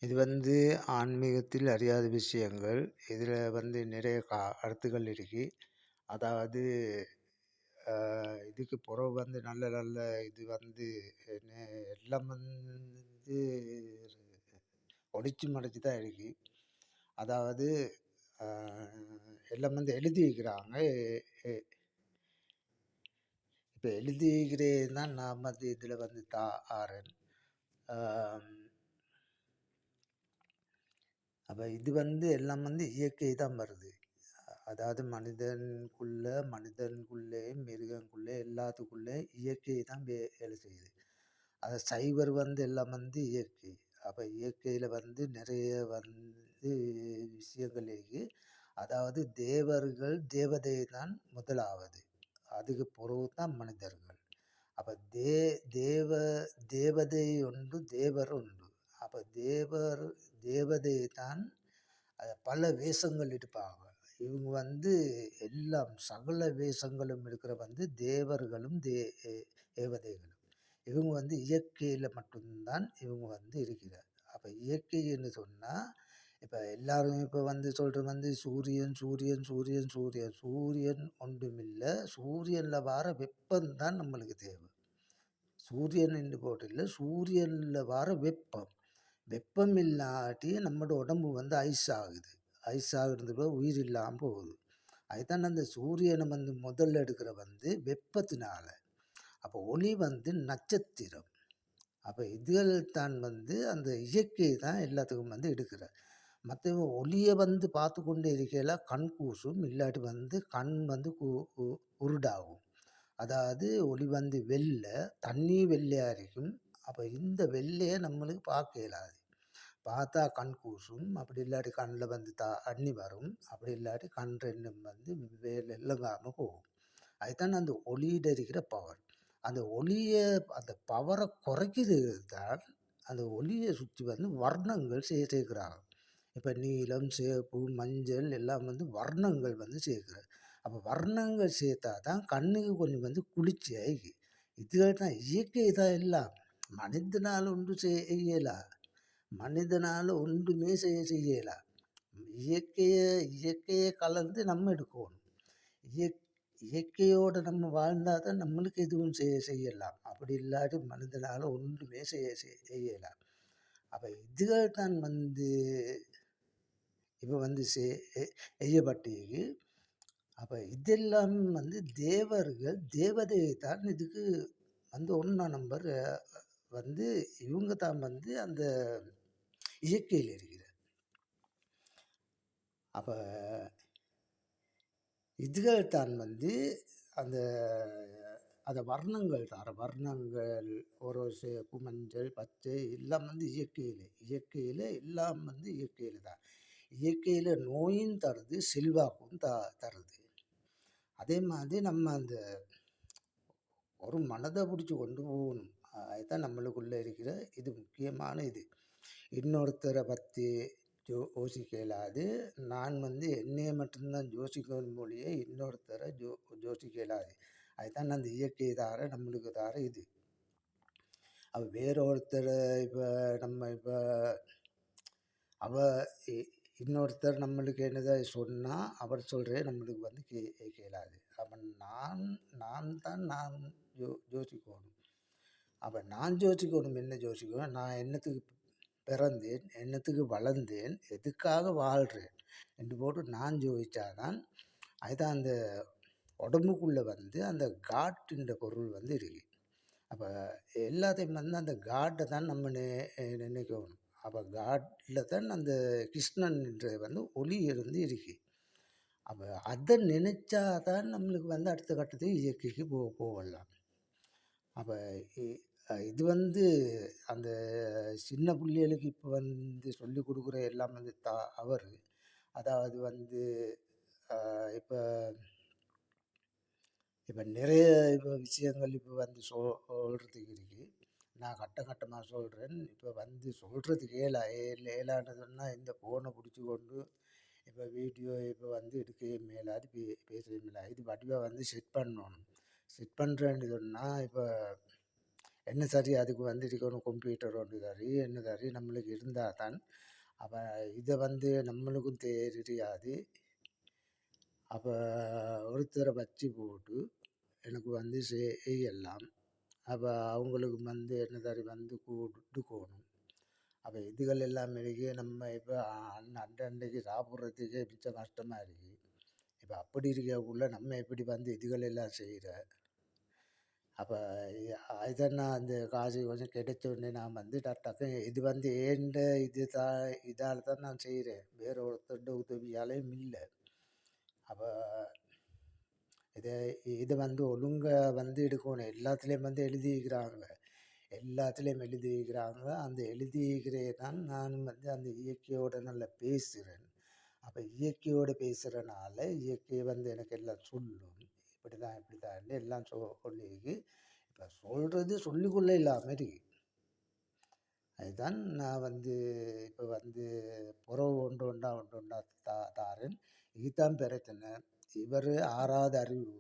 இது ஆன்மீகத்தில் அறியாத விஷயங்கள். இதில நிறைய கருத்துக்கள் இருக்கு. அதாவது இதுக்கு பிறகு நல்ல நல்ல இது என்ன எல்லாம் ஒளிச்சு மறைச்சு தான் இருக்கு. அதாவது அ எல்லாம் எழுதி வைக்கிறாங்க. எ இப்ப எழுதி வைக்கிறேன் தான் நான் இதில ஆறேன். அ அப்ப இது எல்லாம் இயற்கை தான் வருது. அதாவது மனிதனுக்குள்ளே, மிருகங்களுக்குள்ளே எல்லாத்துக்குள்ளே இயற்கை தான் வேலை செய்யுது. அது சைவர் எல்லாம் இயற்கை. அப்ப இயற்கையில நிறைய விஷயங்கள் இருக்கு. அதாவது தேவர்கள், தேவதை தான் முதலாவது. அதுக்கு பிறகு தான் மனிதர்கள். அப்ப தேவ தேவதை உண்டு, தேவர் உண்டு. அப்ப தேவதை தான் பல வேஷங்கள் இருப்பாங்க. இவங்க எல்லாம் சகல வேஷங்களும் இருக்கிற தேவர்களும் தேவதைகளும். இவங்க இயற்கையில மட்டும்தான் இவங்க இருக்கிறார். அப்ப இயற்கைன்னு சொன்னா இப்ப எல்லாரும் இப்ப சொல்றது சூரியன் சூரியன் சூரியன் சூரியன் சூரியன் ஒன்றுமில்ல. சூரியன்ல வர வெப்பம் தான் நம்மளுக்கு தேவை. சூரியன் என்று போட்டில்ல, சூரியன்ல வர வெப்பம். வெப்பம் இல்லாட்டி நம்மளோட உடம்பு ஐஸ் ஆகுது. ஐஸ் ஆகுறது உயிர் இல்லாமல் போகுது. அதுதான் அந்த சூரியனை முதல்ல எடுக்கிற வெப்பத்தினால. அப்போ ஒளி நட்சத்திரம். அப்போ இதுகள் தான் அந்த இயற்கை தான் எல்லாத்துக்கும் எடுக்கிற. மற்றவங்க ஒளியை பார்த்து கொண்டே இருக்கையில கண் கூசும், இல்லாட்டி கண் உருடாகும். அதாவது ஒளி வெள்ளை, தண்ணி வெள்ளையாக இருக்கும். அப்போ இந்த வெள்ளையை நம்மளுக்கு பார்க்க இயலாது. பார்த்தா கண் கூசும், அப்படி இல்லாட்டி கண்ணில் தண்ணி வரும், அப்படி இல்லாட்டி கண் ரெண்டும் வேலை இலங்காமல் போகும். அதுதான் அந்த ஒளியிட இருக்கிற பவர். அந்த ஒளியை அந்த பவரை குறைக்கிறது தான் அந்த ஒளியை சுற்றி வர்ணங்கள் சேர்க்கிறாங்க. இப்போ நீலம், சிவப்பு, மஞ்சள் எல்லாம் வர்ணங்கள் சேர்க்கிறது. அப்போ வர்ணங்கள் சேர்த்தா தான் கண்ணுக்கு கொஞ்சம் குளிர்ச்சி ஆகி. இதுகள் தான் இயற்கை தான் எல்லாம். மனிதனால் ஒன்று செய்யலாம், மனிதனால் ஒன்றுமே செய்யலாம். இயற்கையை கலந்து நம்ம எடுக்கணும். இயற்கையோடு நம்ம வாழ்ந்தால் தான் நம்மளுக்கு எதுவும் செய்யலாம். அப்படி இல்லாட்டி மனிதனால் ஒன்றுமே செய்யலாம். அப்போ இதுகள் தான் இப்போ செய்யப்பட்டிருக்கு. அப்போ இதெல்லாம் தேவர்கள், தேவதை தான் இதுக்கு 1ஆம் நம்பர். இவங்க தான் அந்த இயற்கையில் இருக்கிற. அப்போ இதுகள் தான் அந்த அந்த வர்ணங்கள் தர வர்ணங்கள் ஒரு சிவப்பு, மஞ்சள், பச்சை எல்லாம் இயற்கையில் எல்லாம் இயற்கையில் தான். இயற்கையில் நோயும் தருது, செல்வாக்கும் தருது. அதே மாதிரி நம்ம அந்த ஒரு மனதை பிடிச்சி கொண்டு போகணும். அதுதான் நம்மளுக்குள்ளே இருக்கிற இது முக்கியமான இது. இன்னொருத்தரை பற்றி யோசிக்க இயலாது. நான் என்னையை மட்டும்தான் யோசிக்கணும் மொழியே இன்னொருத்தரை யோசிக்க இயலாது. அதுதான் அந்த இயற்கை தார நம்மளுக்கு தார இது. அவ வேற ஒருத்தர் இப்போ அவ இன்னொருத்தர் நம்மளுக்கு என்னதை சொன்னால் அவர் சொல்கிறே நம்மளுக்கு கேட்க இயலாது. அப்போ நான் யோசிக்கணும். அப்போ நான் யோசிக்கணும். என்ன யோசிக்கணும்? நான் என்னத்துக்கு பிறந்தேன், என்னத்துக்கு வளர்ந்தேன், எதுக்காக வாழ்கிறேன் என்று போட்டு நான் யோசித்தாதான். அதுதான் அந்த உடம்புக்குள்ளே அந்த காட்டுன்ற பொருள் இருக்கு. அப்போ எல்லாத்தையும் அந்த காட்டை தான் நம்ம நினைக்கணும். அப்போ காட்டில் தான் அந்த கிருஷ்ணன் என்ற ஒளி இருந்து இருக்கு. அப்போ அதை நினைச்சா தான் நம்மளுக்கு அடுத்த கட்டத்துக்கு இயற்கைக்கு போகலாம். அப்போ இது அந்த சின்ன பிள்ளைகளுக்கு இப்போ சொல்லிக் கொடுக்குற எல்லாம் தவறு. அதாவது இப்போ இப்போ நிறைய இப்போ விஷயங்கள் இப்போ சொல்கிறதுக்கு இருக்குது. நான் கட்டமாக சொல்கிறேன். இப்போ சொல்கிறதுக்கு ஏலான்னு சொன்னால் இந்த ஃபோனை பிடிச்சி கொண்டு இப்போ வீடியோ இப்போ எடுக்கவே மேலாது, பேசவே மேலாது. இது வடிவாக செட் பண்ணணும். செட் பண்ணுறேன்னு சொன்னால் இப்போ என்ன சரி அதுக்கு வந்து இருக்கணும் கம்ப்யூட்டர் ஒன்று சரி என்ன சரி நம்மளுக்கு இருந்தால் தான் அப்போ இதை வந்து நம்மளுக்கும் தெரியாது. அப்போ ஒருத்தரை வச்சு போட்டு எனக்கு வந்து செய்யலாம். அப்போ அவங்களுக்கு வந்து என்ன சரி வந்து கொடுக்கணும். அப்போ இதுகள் எல்லாம் இருக்கு. நம்ம இப்போ அன்றைக்கு சாப்பிட்றதுக்கே மிச்சம் கஷ்டமாக இருக்குது. இப்போ அப்படி இருக்கக்குள்ள நம்ம எப்படி வந்து இதுகள் எல்லாம் செய்கிற. அப்போ இதை நான் அந்த காசு கொஞ்சம் கிடைச்ச உடனே நான் வந்து டக்கு இது வந்து ஏண்ட இதால் தான் நான் செய்கிறேன், வேற ஒருத்தருடைய உதவியாலையும் இல்லை. அப்போ இதை இதை வந்து ஒழுங்காக வந்து எடுக்கணும். எல்லாத்துலேயும் வந்து எழுதிக்கிறாங்க, எல்லாத்துலேயும் எழுதிக்கிறாங்க. அந்த எழுதிக்கிறே தான் நானும் வந்து அந்த இயற்கையோடு நல்லா பேசுகிறேன். அப்போ இயற்கையோடு பேசுகிறனால இயற்கை வந்து எனக்கு எல்லாம் சொல்லும், இப்படி தான் இப்படி தான் எல்லாம் சொல்லி இப்போ சொல்கிறது சொல்லிக்கொள்ள இல்லாமல் இருக்கு. அதுதான் நான் வந்து இப்போ வந்து புறவு ஒன்று ஒன்றா தாரேன். இதுதான் பிரச்சனை. இவர் ஆறாவது அறிவு,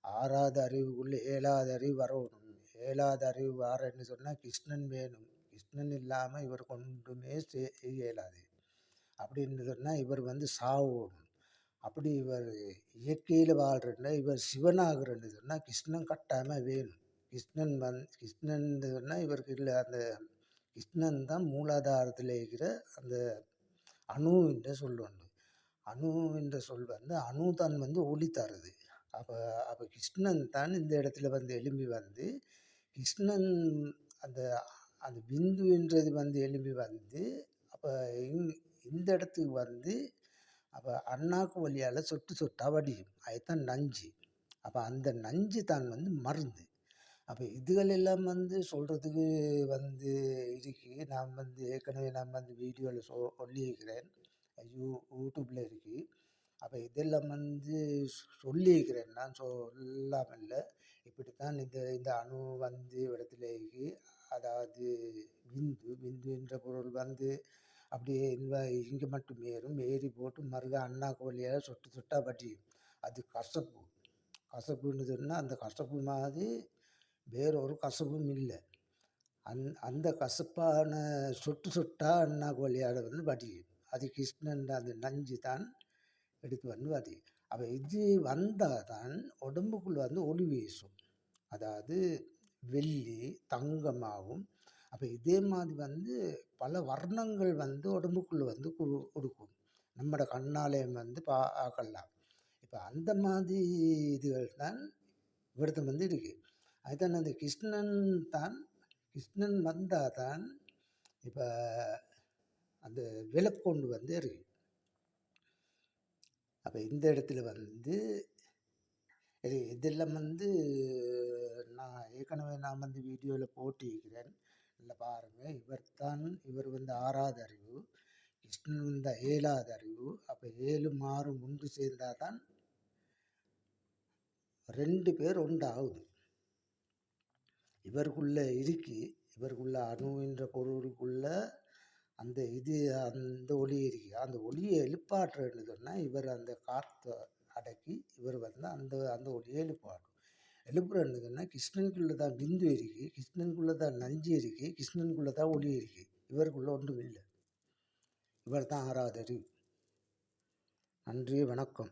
ஆறாவது அறிவுக்குள்ளே ஏழாவது அறிவு வரணும். ஏழாவது அறிவு வாரன்னு சொன்னால் கிருஷ்ணன் வேணும். கிருஷ்ணன் இல்லாமல் இவர் கொண்டுமே செய்ய இயலாது. அப்படின்னு சொன்னால் இவர் வந்து சாவணும். அப்படி இவர் இயற்கையில் வாழ்கிறன்னா இவர் சிவனாகிறன்னு சொன்னால் கிருஷ்ணன் கட்டாயமாக வேணும். கிருஷ்ணன் சொன்னால் இவருக்கு இல்லை. அந்த கிருஷ்ணன் தான் மூலாதாரத்தில் இருக்கிற அந்த அணு என்ற சொல் உண்டு. அணு என்ற சொல் வந்து அணு தான் வந்து ஒளி தருது. அப்போ அப்போ கிருஷ்ணன் தான் இந்த இடத்துல வந்து எழும்பி வந்து கிருஷ்ணன் அந்த அந்த பிந்து என்றது வந்து எழும்பி வந்து அப்போ இந்த இடத்துக்கு வந்து அப்போ அண்ணாக்கு வழியால் சொட்டு சொட்டாக வடியும். அதுதான் நஞ்சு. அப்போ அந்த நஞ்சு தான் வந்து மருந்து. அப்போ இதுகள் எல்லாம் வந்து சொல்கிறதுக்கு வந்து இருக்கு. நான் வந்து ஏற்கனவே நான் வந்து வீடியோவில் சொல்லியிருக்கிறேன், யூடியூப்பில் இருக்குது. அப்போ இதெல்லாம் வந்து சொல்லியிருக்கிறேன், நான் சொல்லாமல் இல்லை. இப்படித்தான் இந்த இந்த அணு வந்து இடத்துல இருக்கு. அதாவது விந்து என்ற பொருள் வந்து அப்படியே இங்கே மட்டும் ஏறும், ஏறி போட்டு மறுக அண்ணாக்கு வழியாக சொட்டு சொட்டாக வடியும். அது கசப்பு. கசப்புன்னு சொன்னால் அந்த கசப்பு மாதிரி வேறொரு கசப்பும் இல்லை. அந்த கசப்பான சொட்டு சொட்டாக அண்ணாக்கு வழியாக வந்து வடியும். அது கிருஷ்ணன் அந்த நஞ்சு தான் எடுத்து வந்து வடியும். அப்போ இது வந்தால் தான் உடம்புக்குள்ளே வந்து ஒளி வீசும். அதாவது வெள்ளி தங்கமாகும். அப்போ இதே மாதிரி வந்து பல வர்ணங்கள் வந்து உடம்புக்குள்ளே வந்து கொடுக்கும். நம்மளோட கண்ணாலயம் வந்து பார்க்கலாம். இப்போ அந்த மாதிரி இதுகள் தான் விரதம் வந்து இருக்குது. அதுதான் அந்த கிருஷ்ணன் வந்தால் தான் இப்போ அந்த விளக்கொண்டு வந்து இருக்கு. அப்போ இந்த இடத்துல வந்து இதெல்லாம் வந்து நான் ஏற்கனவே நான் வந்து வீடியோவில் போட்டிருக்கிறேன், இல்லை பாருங்கள். இவர் வந்து ஆறாவது அறிவு, கிருஷ்ணன் வந்து ஏழாவது அறிவு. அப்போ 7 6 ஒன்று சேர்ந்தால் தான் 2 பேர் ஒன்றாகுது. இவருக்குள்ளே இருக்கு, இவருக்குள்ள அணு என்ற பொருளுக்குள்ள அந்த அந்த ஒளி இருக்கு. அந்த ஒளியை எழுப்பாட்டுறன்னு சொன்னால் இவர் அந்த காற்றை அடக்கி இவர் வந்து அந்த ஒளியை எழுப்புறன்னு சொன்னால் கிருஷ்ணனுக்குள்ளே தான் பிந்து இருக்குது, கிருஷ்ணனுக்குள்ளே தான் நஞ்சு இருக்குது, கிருஷ்ணனுக்குள்ளே தான் ஒளி இருக்குது. இவருக்குள்ளே ஒன்றும் இல்லை. இவர் தான் ஆறாவது அறிவு. நன்றி, வணக்கம்.